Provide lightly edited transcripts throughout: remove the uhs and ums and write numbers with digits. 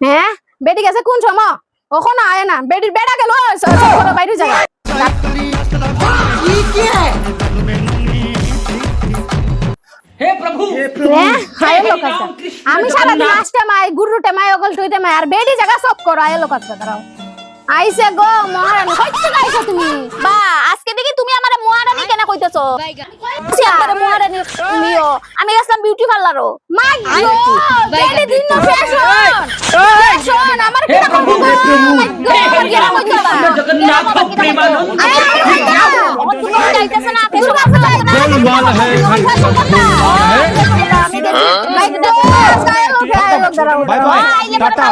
হ্যাঁ বেটি গেছে কোন সময় ওখন আয় না বেটির বেটা গেল বাইরে যাবে हे प्रभु হ্যাঁ হায় লোক আছে আমি সারা দিন আসতে মাই গুরুটে মাই ওগল টুইতে মাই আর বেটি জায়গা সব করো আয় লোক আছে দাঁড়াও আইছে গো মহারানী কইতে গাইছো তুমি বা আজকে দেখি তুমি আমারে মহারানী কেন কইতেছো সে আমারে মহারানী লিও আমি গেছিলাম বিউটি পার্লারও মাই গো বেটি দিন না ফ্যাশন আমার কি प्रभु মাই গো গেরা কইতে বা जगन्नाथ प्रेमानंद তুমি যাইতেছ না ফেসবুক गोलमाल है মাই গো গায় লোক দাঁড়াও bye bye tata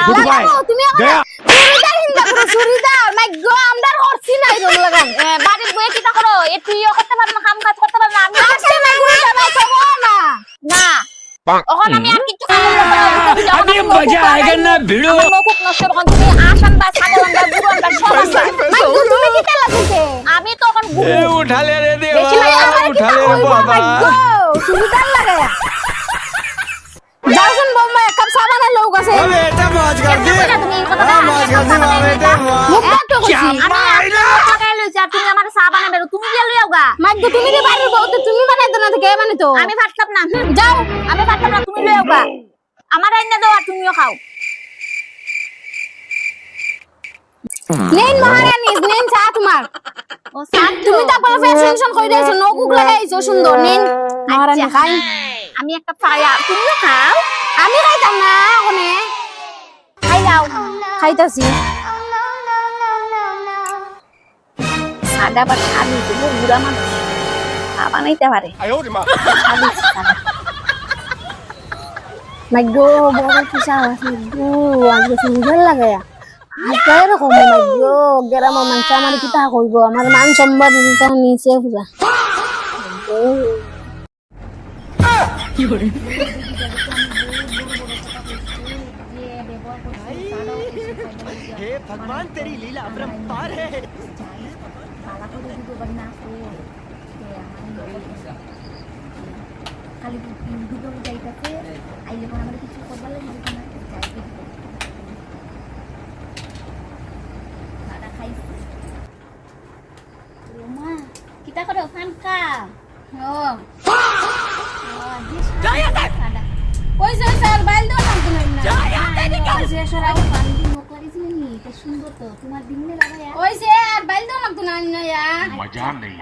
goodbye তুমি गया চুরিদার হিন্দা পুরো চুরিদার মাই গো আমদার হরছি নাই রং লাগান বাড়ির বয়ে কিটা করো এটুইও করতে পারো না কাম কাজ করতে পারো না আমি আসছে মাই গুরুটা মাই খাবো না না ওখান আমি আর কিছু কাম করতে अभी मजा आएगा ना भिड़ो নকুক নষ্ট যখন তুমি আসান বা ছাগল আনবা বুড়ো আনবা সব আনবা মাই গো তুমি কিটা লাগিছে আমি তো এখন গুরু उठा ले रे দেখি মাই আমার उठा কিটা ले रे হইবো মাই बाबा গো চুরিদার লাগায়া যাওছেন বোম্বা এক কাপ সাবানের লোক আছে अबे बेटा मौज कर दी তুমি কথা मौज कर दी बेटा মুখ তো কইছি লাগাই লইছি আর তুমি আমার চা বানাবে তুমি দিয়ে লইও গা মাই গো তুমি যে বাড়ির বউ তো তুমি বানাইতো না তো কে বানাইতো আমি পারতাম না যাও আমি পারতাম না তুমি লইও গা আমার আইনা দাও আর তুমিও খাও নেন মহারানী নেন চা তোমার ও সাত তুমি তো বলে ফ্যাশন কই দিয়েছো নকুক লাগাইছো সুন্দর নেন মহারানী খাই আমি একটা পায়া তুমিও খাও আমি খাইতাম না ওখানে খাই যাও খাইতাছি সাদা বা সাদু তুমি বুড়া মানুষ চা বানাইতে পারে মাই গো বড় কিসা আছে গো আজকে সুন্দর লাগায়া আজকে এরকম মাই গো গ্রাম মানুষ আমার কিতা কইব আমার মান সম্মান তো নিচে পুরা हे भगवान तेरी लीला अपरंपार है kita kada fanka কইছে স্যার বাইল দাও না তুমি না কইছে সরাই পানি মুখ লাগিছে নি এটা সুন্দর তো তোমার দিনে লাগায়া কইছে আর বাইল দাও না তুমি না ইয়া मजा नहीं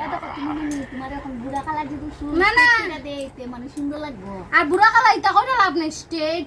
তোমার এখন বুড়া কালা যদি না, না। দেইতে মানে সুন্দর লাগবে আর বুড়া কালা ইতা কইরা লাভ নাই স্টেট